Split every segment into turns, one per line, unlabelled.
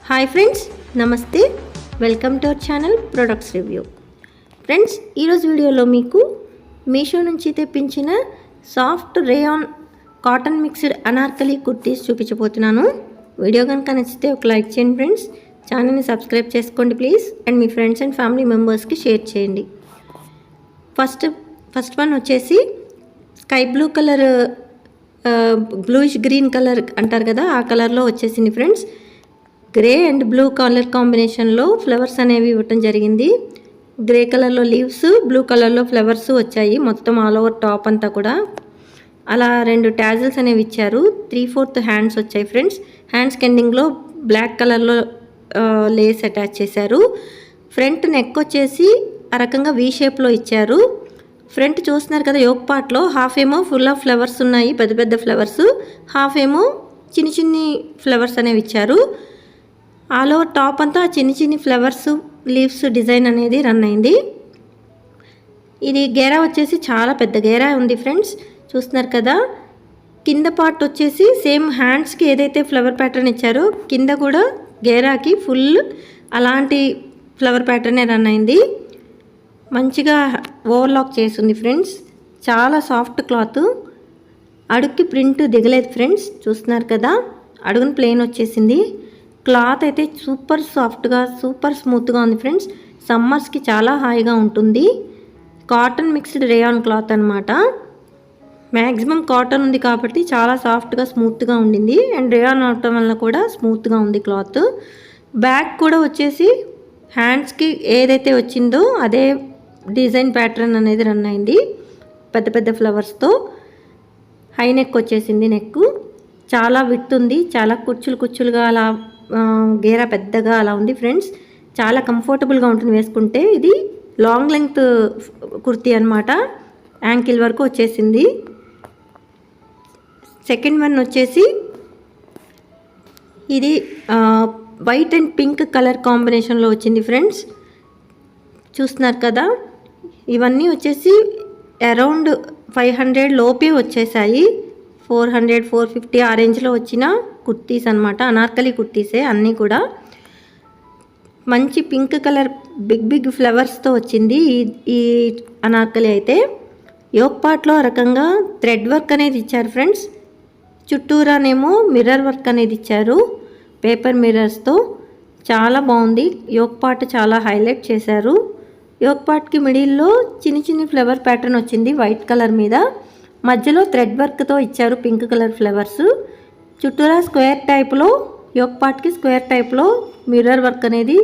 Hi friends, నమస్తే. Welcome to our channel products review. Friends, ఈరోజు వీడియోలో మీకు మీషో నుంచి తెప్పించిన soft rayon cotton mixed Anarkali kurtis చూపించబోతున్నాను. వీడియో కనుక నచ్చితే ఒక లైక్ చేయండి ఫ్రెండ్స్. ఛానల్ని సబ్స్క్రైబ్ చేసుకోండి please. And me friends and family మెంబర్స్కి షేర్ చేయండి. ఫస్ట్ వన్ వచ్చేసి sky blue colour, bluish green colour అంటారు కదా, ఆ కలర్లో వచ్చేసింది friends. Grey and blue colour కాంబినేషన్లో ఫ్లవర్స్ అనేవి ఇవ్వటం జరిగింది. గ్రే కలర్లో లీవ్స్, బ్లూ కలర్లో ఫ్లవర్స్ వచ్చాయి మొత్తం ఆల్ ఓవర్ టాప్ అంతా కూడా. అలా 2 ట్యాజిల్స్ అనేవి ఇచ్చారు. 3/4 హ్యాండ్స్ వచ్చాయి ఫ్రెండ్స్. హ్యాండ్స్ ఎండింగ్లో బ్లాక్ కలర్లో లేస్ అటాచ్ చేశారు. ఫ్రంట్ నెక్ వచ్చేసి ఆ రకంగా వీ షేప్లో ఇచ్చారు. ఫ్రంట్ చూస్తున్నారు కదా, యోక్ పార్ట్లో హాఫ్ ఏమో ఫుల్ ఆఫ్ ఫ్లవర్స్ ఉన్నాయి, పెద్ద పెద్ద ఫ్లవర్స్, హాఫ్ ఏమో చిన్ని చిన్ని ఫ్లవర్స్ అనేవి ఇచ్చారు. ఆల్ ఓవర్ టాప్ అంతా చిన్ని చిన్ని ఫ్లవర్స్, లీవ్స్ డిజైన్ అనేది రన్ అయింది. ఇది గేరా వచ్చేసి చాలా పెద్ద గేరా ఉంది ఫ్రెండ్స్, చూస్తున్నారు కదా. కింద పార్ట్ వచ్చేసి సేమ్ హ్యాండ్స్కి ఏదైతే ఫ్లవర్ ప్యాటర్న్ ఇచ్చారో కింద కూడా గేరాకి ఫుల్ అలాంటి ఫ్లవర్ ప్యాటర్నే రన్ అయింది. మంచిగా ఓవర్లాక్ చేసింది ఫ్రెండ్స్. చాలా సాఫ్ట్ క్లాత్, అడుగుకి ప్రింట్ దిగలేదు ఫ్రెండ్స్, చూస్తున్నారు కదా. అడుగున ప్లెయిన్ వచ్చేసింది. క్లాత్ అయితే సూపర్ సాఫ్ట్గా, సూపర్ స్మూత్గా ఉంది ఫ్రెండ్స్. సమ్మర్స్కి చాలా హాయిగా ఉంటుంది. కాటన్ మిక్స్డ్ రేయాన్ క్లాత్ అనమాట. మ్యాక్సిమం కాటన్ ఉంది కాబట్టి చాలా సాఫ్ట్గా, స్మూత్గా ఉండింది. అండ్ రేయాన్ అవటం వల్ల కూడా స్మూత్గా ఉంది క్లాత్. బ్యాక్ కూడా వచ్చేసి హ్యాండ్స్కి ఏదైతే వచ్చిందో అదే డిజైన్ ప్యాటర్న్ అనేది రన్ అయింది, పెద్ద పెద్ద ఫ్లవర్స్తో. హై నెక్ వచ్చేసింది. నెక్ చాలా విడ్త్ ఉంది, చాలా కుచ్చులుగా అలా గేరా పెద్దగా అలా ఉంది ఫ్రెండ్స్. చాలా కంఫర్టబుల్గా ఉంటుంది వేసుకుంటే. ఇది లాంగ్ లెంగ్త్ కుర్తీ అనమాట, యాంకిల్ వరకు వచ్చేసింది. సెకండ్ వన్ వచ్చేసి ఇది వైట్ అండ్ పింక్ కలర్ కాంబినేషన్లో వచ్చింది ఫ్రెండ్స్, చూస్తున్నారు కదా. ఇవన్నీ వచ్చేసి అరౌండ్ 500 లోపే వచ్చేసాయి. 400, 450 ఆ రేంజ్లో వచ్చిన కుర్తీస్ అనమాట. అనార్కలి కుర్తీసే అన్నీ కూడా. మంచి పింక్ కలర్ బిగ్ ఫ్లవర్స్తో వచ్చింది ఈ అనార్కలి అయితే. యోక్ పార్ట్లో రకంగా థ్రెడ్ వర్క్ అనేది ఇచ్చారు ఫ్రెండ్స్. చుట్టూరానేమో మిర్రర్ వర్క్ అనేది ఇచ్చారు, పేపర్ మిర్రర్స్తో. చాలా బాగుంది. యోక్ పార్ట్ చాలా హైలైట్ చేశారు. యోక్ పార్ట్కి మిడిల్లో చిన్ని ఫ్లవర్ ప్యాటర్న్ వచ్చింది వైట్ కలర్ మీద. మధ్యలో థ్రెడ్ వర్క్తో ఇచ్చారు పింక్ కలర్ ఫ్లవర్స్. చుట్టూరా స్క్వేర్ టైప్లో, యోక్ పార్ట్కి స్క్వేర్ టైప్లో మిర్రర్ వర్క్ అనేది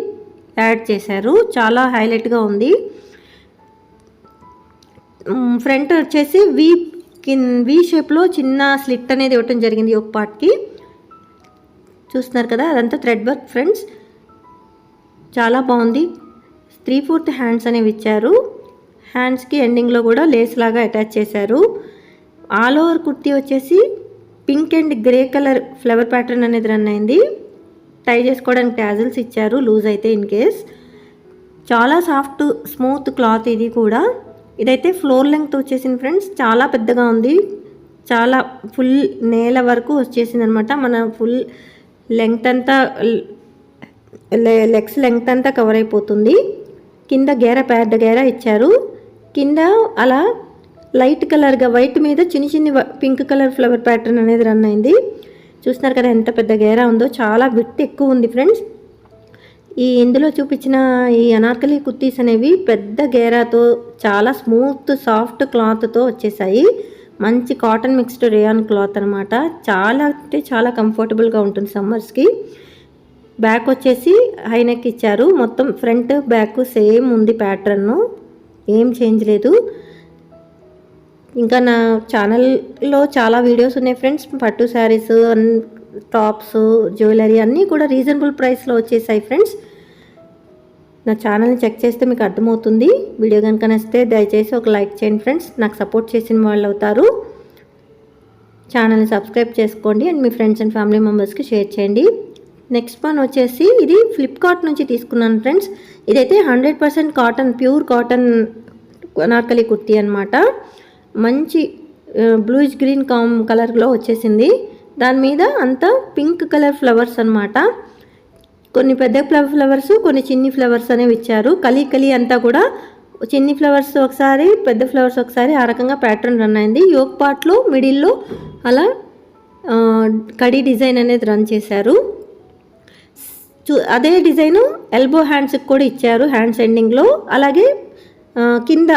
యాడ్ చేశారు. చాలా హైలైట్గా ఉంది. ఫ్రంట్ వచ్చేసి వీ షేప్లో చిన్న స్లిట్ అనేది ఇవ్వటం జరిగింది యోక్ పార్ట్కి, చూస్తున్నారు కదా. అదంతా థ్రెడ్ వర్క్ ఫ్రెండ్స్, చాలా బాగుంది. 3/4 హ్యాండ్స్ అనేవి ఇచ్చారు. హ్యాండ్స్కి ఎండింగ్లో కూడా లేస్ లాగా అటాచ్ చేశారు. ఆల్ ఓవర్ కుర్తీ వచ్చేసి pink and grey colour flower pattern అనేది రన్ అయింది. టై చేసుకోవడానికి ట్యాజిల్స్ ఇచ్చారు లూజ్ అయితే ఇన్ కేస్. చాలా సాఫ్ట్ స్మూత్ క్లాత్ ఇది కూడా. ఇదైతే ఫ్లోర్ లెంగ్త్ వచ్చేసింది ఫ్రెండ్స్, చాలా పెద్దగా ఉంది. చాలా ఫుల్ నేల వరకు వచ్చేసింది అనమాట. మన ఫుల్ లెంగ్త్ అంతా, లెగ్స్ లెంగ్త్ అంతా కవర్ అయిపోతుంది. కింద పెద్ద గేరా ఇచ్చారు. కింద అలా లైట్ కలర్గా వైట్ మీద చిన్ని పింక్ కలర్ ఫ్లవర్ ప్యాటర్న్ అనేది రన్ అయింది. చూస్తున్నారు కదా ఎంత పెద్ద గేరా ఉందో. చాలా విడ్త్ ఎక్కువ ఉంది ఫ్రెండ్స్. ఇందులో చూపించిన ఈ అనార్కలి కుర్తీస్ అనేవి పెద్ద గేరాతో, చాలా స్మూత్ సాఫ్ట్ క్లాత్తో వచ్చేసాయి. మంచి కాటన్ మిక్స్డ్ రేయాన్ క్లాత్ అనమాట. చాలా అంటే చాలా కంఫర్టబుల్గా ఉంటుంది సమ్మర్స్కి. బ్యాక్ వచ్చేసి హై నెక్ ఇచ్చారు. మొత్తం ఫ్రంట్ బ్యాక్ సేమ్ ఉంది ప్యాటర్న్, ఏం చేంజ్ లేదు. ఇంకా నా ఛానల్లో చాలా వీడియోస్ ఉన్నాయి ఫ్రెండ్స్. పట్టు శారీస్, టాప్స్, జ్యువెలరీ అన్నీ కూడా రీజనబుల్ ప్రైస్లో వచ్చేసాయి ఫ్రెండ్స్. నా ఛానల్ని చెక్ చేస్తే మీకు అర్థమవుతుంది. వీడియో కనుక నచ్చితే దయచేసి ఒక లైక్ చేయండి ఫ్రెండ్స్, నాకు సపోర్ట్ చేసిన వాళ్ళు అవుతారు. ఛానల్ని సబ్స్క్రైబ్ చేసుకోండి and me friends and family మెంబర్స్కి షేర్ చేయండి. నెక్స్ట్ వన్ వచ్చేసి ఇది ఫ్లిప్కార్ట్ నుంచి తీసుకున్నాను ఫ్రెండ్స్. ఇదైతే 100% cotton, pure cotton Anarkali kurti అనమాట. మంచి బ్లూయిష్ గ్రీన్ కలర్లో వచ్చేసింది. దాని మీద అంతా పింక్ కలర్ ఫ్లవర్స్ అనమాట. కొన్ని పెద్ద ఫ్లవర్స్, కొన్ని చిన్ని ఫ్లవర్స్ అనేవి ఇచ్చారు. కలి అంతా కూడా చిన్ని ఫ్లవర్స్ ఒకసారి, పెద్ద ఫ్లవర్స్ ఒకసారి, ఆ రకంగా ప్యాటర్న్ రన్ అయింది. యోక్ పార్ట్లో మిడిల్లో అలా కడి డిజైన్ అనేది రన్ చేశారు. అదే డిజైను ఎల్బో హ్యాండ్స్కి కూడా ఇచ్చారు, హ్యాండ్స్ ఎండింగ్లో. అలాగే కింద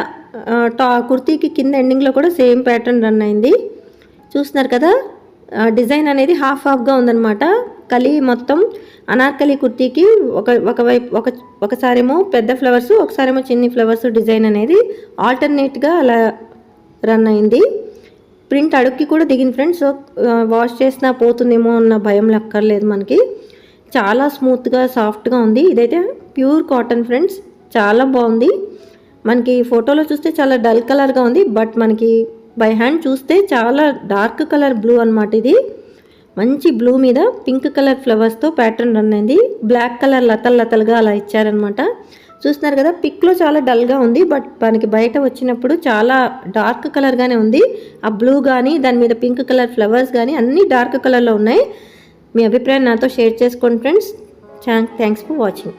కుర్తీకి కింద ఎండింగ్లో కూడా సేమ్ ప్యాటర్న్ రన్ అయింది. చూస్తున్నారు కదా, డిజైన్ అనేది హాఫ్గా ఉందన్నమాట. కలి మొత్తం అనార్కలి కుర్తీకి ఒకవైపు ఒకసారేమో పెద్ద ఫ్లవర్స్, ఒకసారేమో చిన్ని ఫ్లవర్స్ డిజైన్ అనేది ఆల్టర్నేట్గా అలా రన్ అయింది. ప్రింట్ అడుక్కి కూడా దిగింది ఫ్రెండ్స్. సో వాష్ చేసినా పోతుందేమో అన్న భయం లెక్కర్లేదు మనకి. చాలా స్మూత్గా సాఫ్ట్గా ఉంది. ఇదైతే ప్యూర్ కాటన్ ఫ్రెండ్స్, చాలా బాగుంది. మనకి ఫోటోలో చూస్తే చాలా డల్ కలర్గా ఉంది, బట్ మనకి బై హ్యాండ్ చూస్తే చాలా డార్క్ కలర్ బ్లూ అనమాట. ఇది మంచి బ్లూ మీద పింక్ కలర్ ఫ్లవర్స్తో ప్యాటర్న్ రన్ అయింది. బ్లాక్ కలర్ లతలుగా అలా ఇచ్చారనమాట. చూస్తున్నారు కదా, పిక్లో చాలా డల్గా ఉంది, బట్ మనకి బయట వచ్చినప్పుడు చాలా డార్క్ కలర్గానే ఉంది. ఆ బ్లూ కానీ దాని మీద పింక్ కలర్ ఫ్లవర్స్ కానీ అన్నీ డార్క్ కలర్లో ఉన్నాయి. మీ అభిప్రాయం నాతో షేర్ చేసుకోండి ఫ్రెండ్స్. Thanks for watching.